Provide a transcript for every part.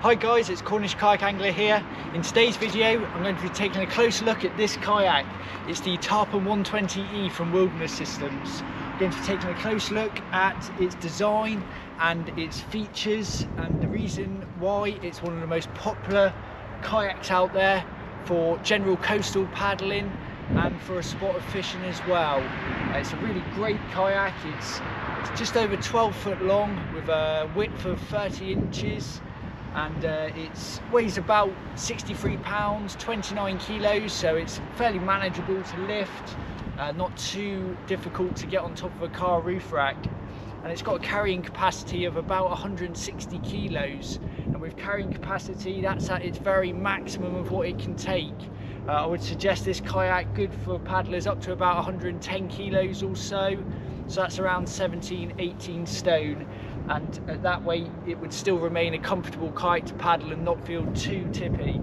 Hi guys, it's Cornish Kayak Angler here. In today's video I'm going to be taking a closer look at this kayak. It's the Tarpon 120E from Wilderness Systems. I'm going to be taking a close look at its design and its features and the reason why it's one of the most popular kayaks out there for general coastal paddling and for a spot of fishing as well. It's a really great kayak. It's just over 12 foot long with a width of 30 inches. And it weighs about 63 pounds, 29 kilos, so it's fairly manageable to lift, not too difficult to get on top of a car roof rack. And it's got a carrying capacity of about 160 kilos, and with carrying capacity that's at its very maximum of what it can take. I would suggest this kayak good for paddlers up to about 110 kilos or so that's around 17-18 stone. And at that weight it would still remain a comfortable kayak to paddle and not feel too tippy.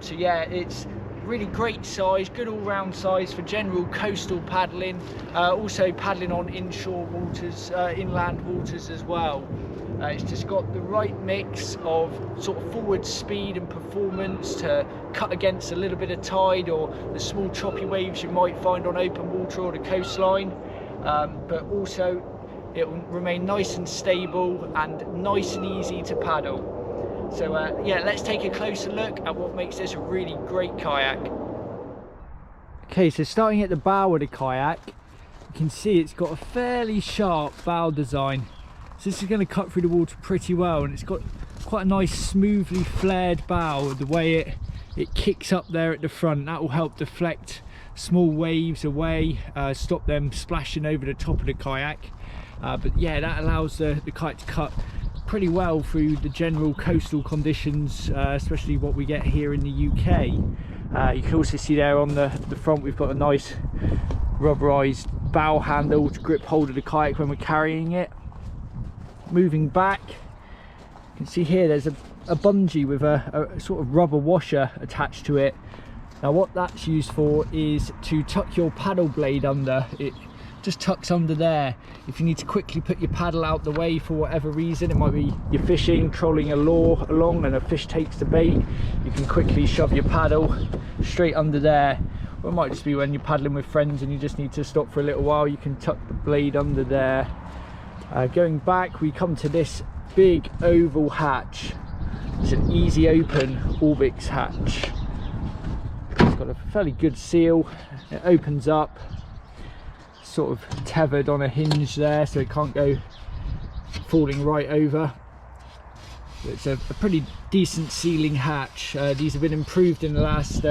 So yeah, it's really great size, good all-round size for general coastal paddling, also paddling on inshore waters, inland waters as well. It's just got the right mix of sort of forward speed and performance to cut against a little bit of tide or the small choppy waves you might find on open water or the coastline, but also it will remain nice and stable and nice and easy to paddle. So yeah, let's take a closer look at what makes this a really great kayak. Okay, so starting at the bow of the kayak, you can see it's got a fairly sharp bow design. So this is going to cut through the water pretty well, and it's got quite a nice smoothly flared bow. The way it kicks up there at the front, that will help deflect small waves away, stop them splashing over the top of the kayak. But yeah, that allows the kayak to cut pretty well through the general coastal conditions, especially what we get here in the UK. You can also see there on the front we've got a nice rubberized bow handle to grip hold of the kayak when we're carrying it. Moving back, you can see here there's a bungee with a sort of rubber washer attached to it. Now what that's used for is to tuck your paddle blade under. It just tucks under there. If you need to quickly put your paddle out the way for whatever reason, it might be you're fishing, trolling a lure along and a fish takes the bait, you can quickly shove your paddle straight under there. Or it might just be when you're paddling with friends and you just need to stop for a little while, you can tuck the blade under there. Going back, we come to this big oval hatch. It's an easy open Orbix hatch. It's got a fairly good seal. It opens up, sort of tethered on a hinge there so it can't go falling right over. It's a pretty decent sealing hatch. These have been improved in the last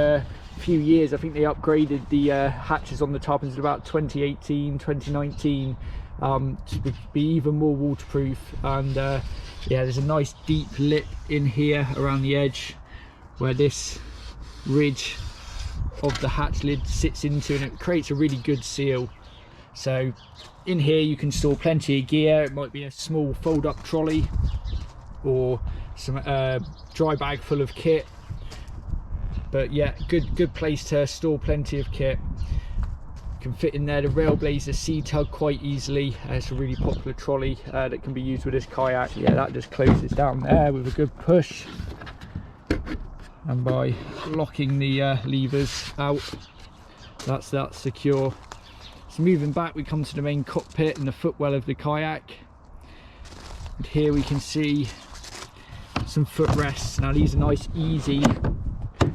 few years. I think they upgraded the hatches on the Tarpons in about 2018, 2019 to be even more waterproof. And yeah, there's a nice deep lip in here around the edge where this ridge of the hatch lid sits into, and it creates a really good seal. So in here you can store plenty of gear. It might be a small fold-up trolley or some dry bag full of kit, but yeah, good place to store plenty of kit. Can fit in there the Railblazer Sea Tug quite easily. It's a really popular trolley that can be used with this kayak. Yeah, that just closes down there with a good push, and by locking the levers out, that's secure. So moving back, we come to the main cockpit and the footwell of the kayak, and here we can see some footrests. Now these are nice, easy,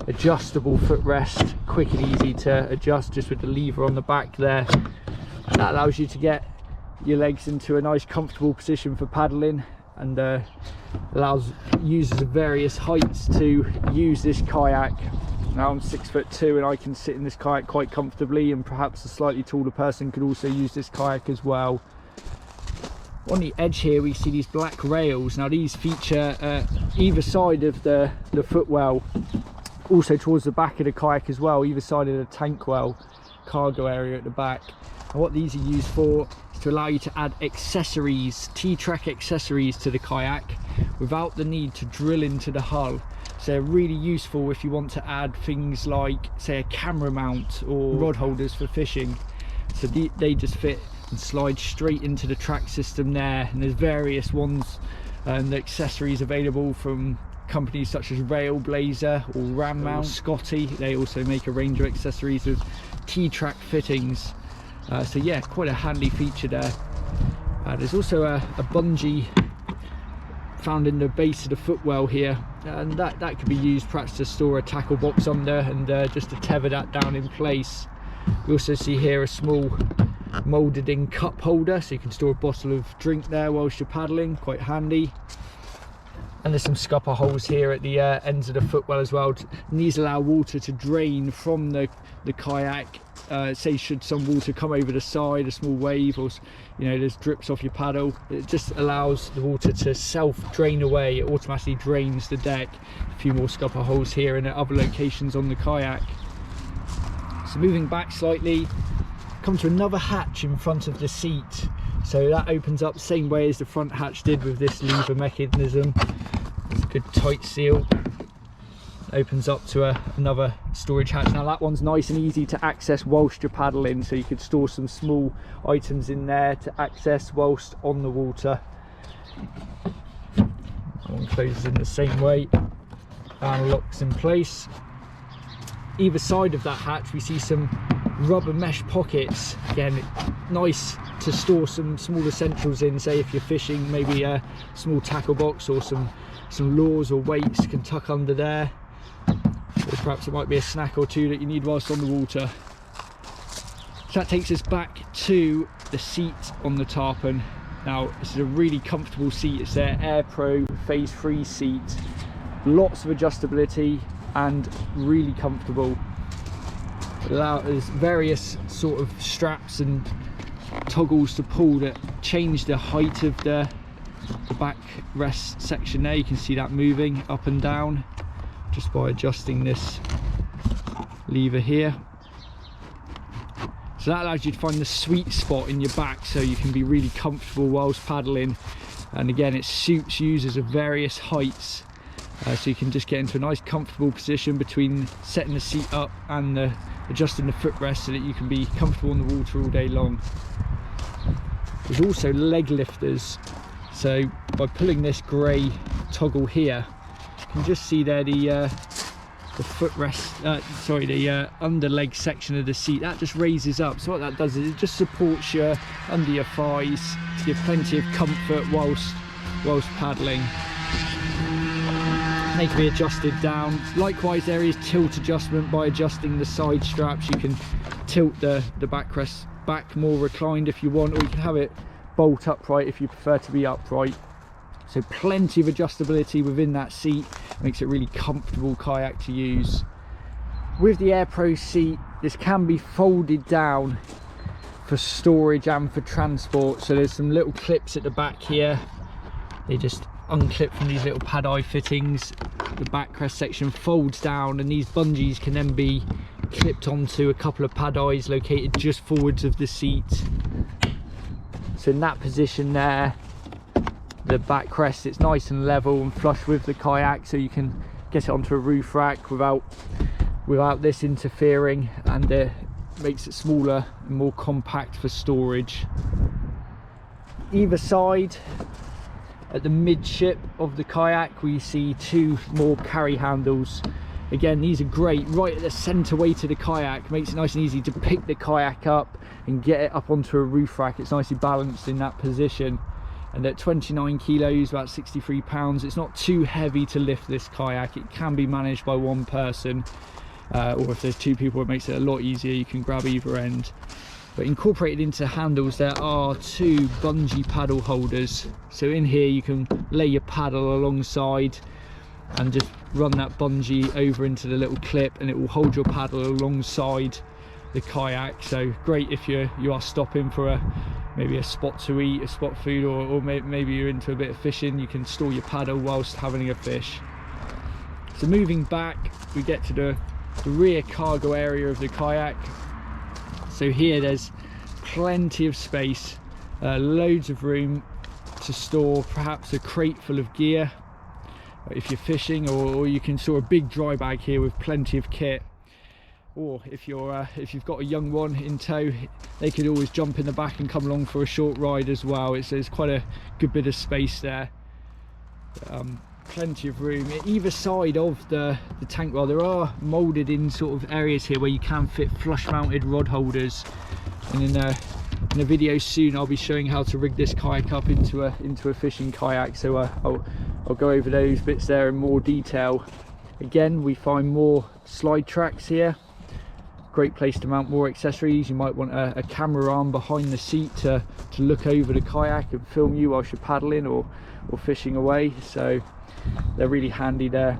adjustable footrest, quick and easy to adjust just with the lever on the back there, and that allows you to get your legs into a nice comfortable position for paddling, and allows users of various heights to use this kayak. Now I'm 6'2" and I can sit in this kayak quite comfortably, and perhaps a slightly taller person could also use this kayak as well. On the edge here we see these black rails. Now these feature either side of the footwell, also towards the back of the kayak as well, either side of the tank well, cargo area at the back. And what these are used for is to allow you to add accessories, T-track accessories to the kayak without the need to drill into the hull. So they're really useful if you want to add things like, say, a camera mount or rod holders for fishing. So they just fit and slide straight into the track system there, and there's various ones and the accessories available, from companies such as Railblazer or Ram Mount, Scotty, they also make a range of accessories with T-track fittings. So yeah, quite a handy feature there. There's also a bungee found in the base of the footwell here, and that could be used perhaps to store a tackle box under and just to tether that down in place. We also see here a small moulded in cup holder, so you can store a bottle of drink there whilst you're paddling, quite handy. And there's some scupper holes here at the ends of the footwell as well, and these allow water to drain from the kayak. Say should some water come over the side, a small wave, or you know there's drips off your paddle, it just allows the water to self drain away. It automatically drains the deck. A few more scupper holes here and at other locations on the kayak. So moving back slightly, come to another hatch in front of the seat, so that opens up the same way as the front hatch did with this lever mechanism. It's a good tight seal. Opens up to another storage hatch. Now that one's nice and easy to access whilst you're paddling, so you could store some small items in there to access whilst on the water. That one closes in the same way and locks in place. Either side of that hatch we see some rubber mesh pockets, again nice to store some small essentials in, say if you're fishing, maybe a small tackle box or some lures or weights can tuck under there, or perhaps it might be a snack or two that you need whilst on the water. So that takes us back to the seat on the Tarpon. Now this is a really comfortable seat. It's their Air Pro phase 3 seat, lots of adjustability and really comfortable. There's various sort of straps and toggles to pull that change the height of the backrest section there. You can see that moving up and down just by adjusting this lever here. So that allows you to find the sweet spot in your back so you can be really comfortable whilst paddling. And again, it suits users of various heights, so you can just get into a nice comfortable position between setting the seat up and adjusting the footrest so that you can be comfortable in the water all day long. There's also leg lifters, so by pulling this grey toggle here, you can just see there the footrest, the under leg section of the seat that just raises up. So what that does is it just supports you under your thighs to give plenty of comfort whilst paddling. They can be adjusted down. Likewise, there is tilt adjustment. By adjusting the side straps you can tilt the backrest back more reclined if you want, or you can have it bolt upright if you prefer to be upright. So plenty of adjustability within that seat, makes it a really comfortable kayak to use. With the Air Pro seat, this can be folded down for storage and for transport. So there's some little clips at the back here. They just unclip from these little pad eye fittings. The backrest section folds down, and these bungees can then be clipped onto a couple of pad eyes located just forwards of the seat. So in that position there, the backrest, it's nice and level and flush with the kayak, so you can get it onto a roof rack without this interfering, and it makes it smaller and more compact for storage. Either side, at the midship of the kayak, we see two more carry handles. Again, these are great right at the center weight of the kayak, makes it nice and easy to pick the kayak up and get it up onto a roof rack. It's nicely balanced in that position, and at 29 kilos, about 63 pounds, it's not too heavy to lift this kayak. It can be managed by one person, or if there's two people, it makes it a lot easier. You can grab either end. But incorporated into handles, there are two bungee paddle holders. So in here you can lay your paddle alongside and just run that bungee over into the little clip, and it will hold your paddle alongside the kayak. So great if you are stopping for maybe a spot to eat, a spot food, or maybe you're into a bit of fishing. You can store your paddle whilst having a fish. So moving back, we get to the rear cargo area of the kayak. So here there's plenty of space, loads of room to store perhaps a crate full of gear if you're fishing, or you can store a big dry bag here with plenty of kit. Or if you've got a young one in tow, they could always jump in the back and come along for a short ride as well. There's quite a good bit of space there. plenty of room either side of the tank bar. There are molded in sort of areas here where you can fit flush mounted rod holders, and in a video soon I'll be showing how to rig this kayak up into a fishing kayak, so I'll go over those bits there in more detail. Again, we find more slide tracks here. Great place to mount more accessories. You might want a camera arm behind the seat to look over the kayak and film you whilst you're paddling or fishing away, so they're really handy there.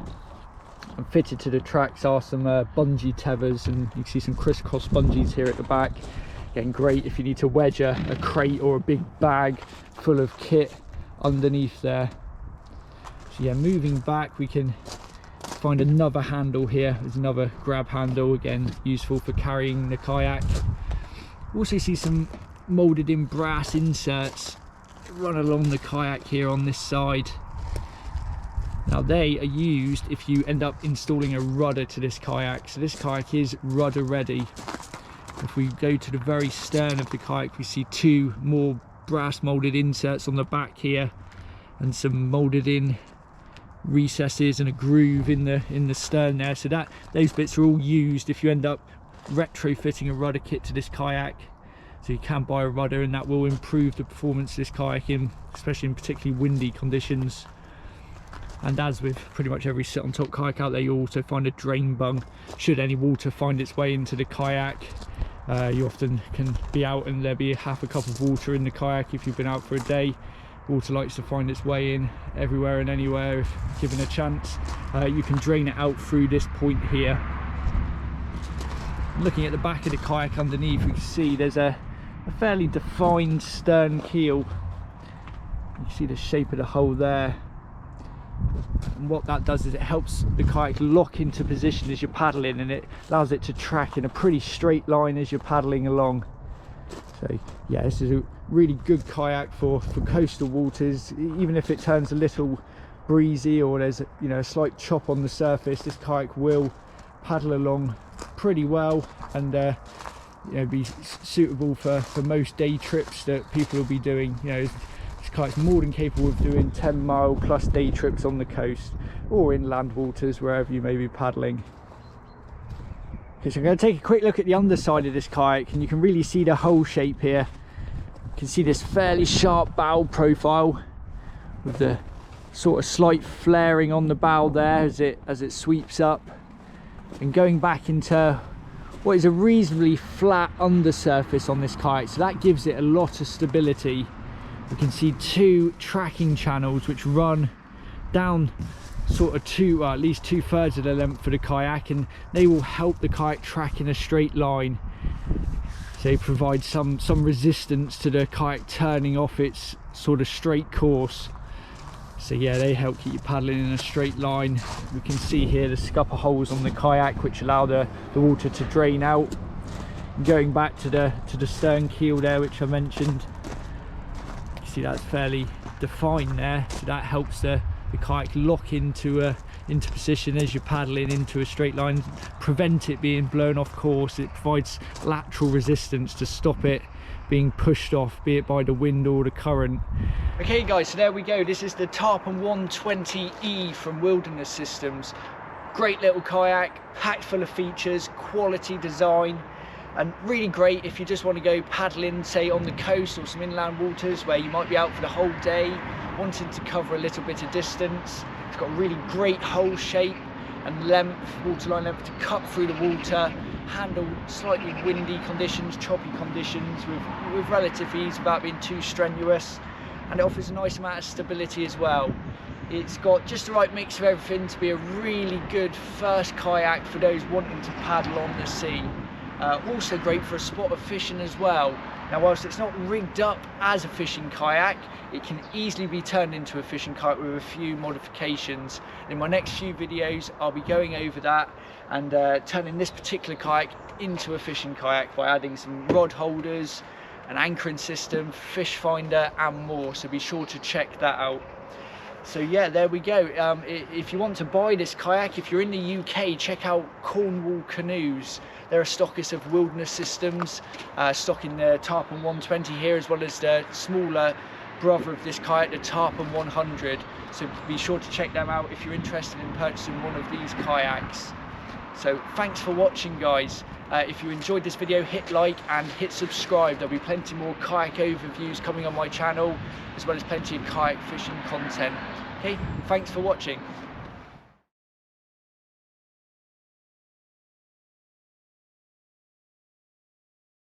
And fitted to the tracks are some bungee tethers, and you can see some crisscross bungees here at the back. Again, great if you need to wedge a crate or a big bag full of kit underneath there. So yeah, moving back, we can find another handle here. There's another grab handle, again useful for carrying the kayak. Also see some molded in brass inserts run along the kayak here on this side. Now they are used if you end up installing a rudder to this kayak, so this kayak is rudder ready. If we go to the very stern of the kayak, we see two more brass molded inserts on the back here, and some molded in recesses and a groove in the stern there, so that those bits are all used if you end up retrofitting a rudder kit to this kayak. So you can buy a rudder, and that will improve the performance of this kayak, especially in particularly windy conditions. And as with pretty much every sit on top kayak out there, you'll also find a drain bung should any water find its way into the kayak. You often can be out and there'll be half a cup of water in the kayak if you've been out for a day. Water likes to find its way in everywhere and anywhere if given a chance. You can drain it out through this point here. Looking at the back of the kayak underneath, we can see there's a fairly defined stern keel. You can see the shape of the hole there. And what that does is it helps the kayak lock into position as you're paddling, and it allows it to track in a pretty straight line as you're paddling along. So yeah, this is a really good kayak for coastal waters. Even if it turns a little breezy or there's a slight chop on the surface, this kayak will paddle along pretty well and be suitable for most day trips that people will be doing. This kayak's more than capable of doing 10-mile plus day trips on the coast or inland waters, wherever you may be paddling. Okay, so I'm going to take a quick look at the underside of this kayak, and you can really see the hull shape here. You can see this fairly sharp bow profile with the sort of slight flaring on the bow there as it sweeps up, and going back into what is a reasonably flat undersurface on this kayak, so that gives it a lot of stability. We can see two tracking channels which run down sort of at least 2/3 of the length of the kayak, and they will help the kayak track in a straight line. So they provide some resistance to the kayak turning off its sort of straight course. So yeah, they help keep you paddling in a straight line. We can see here the scupper holes on the kayak which allow the water to drain out. Going back to the stern keel there, which I mentioned, you see that's fairly defined there, so that helps the kayak lock into position as you're paddling into a straight line, prevent it being blown off course. It provides lateral resistance to stop it being pushed off, be it by the wind or the current. Okay guys, so there we go. This is the Tarpon 120E from Wilderness Systems. Great little kayak, packed full of features, quality design, and really great if you just want to go paddling, say on the coast or some inland waters where you might be out for the whole day, wanting to cover a little bit of distance. It's got a really great hull shape and length, waterline length to cut through the water, handle slightly windy conditions, choppy conditions with relative ease without being too strenuous, and it offers a nice amount of stability as well. It's got just the right mix of everything to be a really good first kayak for those wanting to paddle on the sea. Also great for a spot of fishing as well. Now whilst it's not rigged up as a fishing kayak, it can easily be turned into a fishing kayak with a few modifications. In my next few videos I'll be going over that and turning this particular kayak into a fishing kayak by adding some rod holders, an anchoring system, fish finder and more, so be sure to check that out. So yeah, there we go. If you want to buy this kayak, if you're in the UK, check out Cornwall Canoes. They're a stockist of Wilderness Systems, stocking the Tarpon 120 here, as well as the smaller brother of this kayak, the Tarpon 100. So be sure to check them out if you're interested in purchasing one of these kayaks. So thanks for watching, guys. If you enjoyed this video, hit like and hit subscribe. There'll be plenty more kayak overviews coming on my channel, as well as plenty of kayak fishing content. Okay, thanks for watching.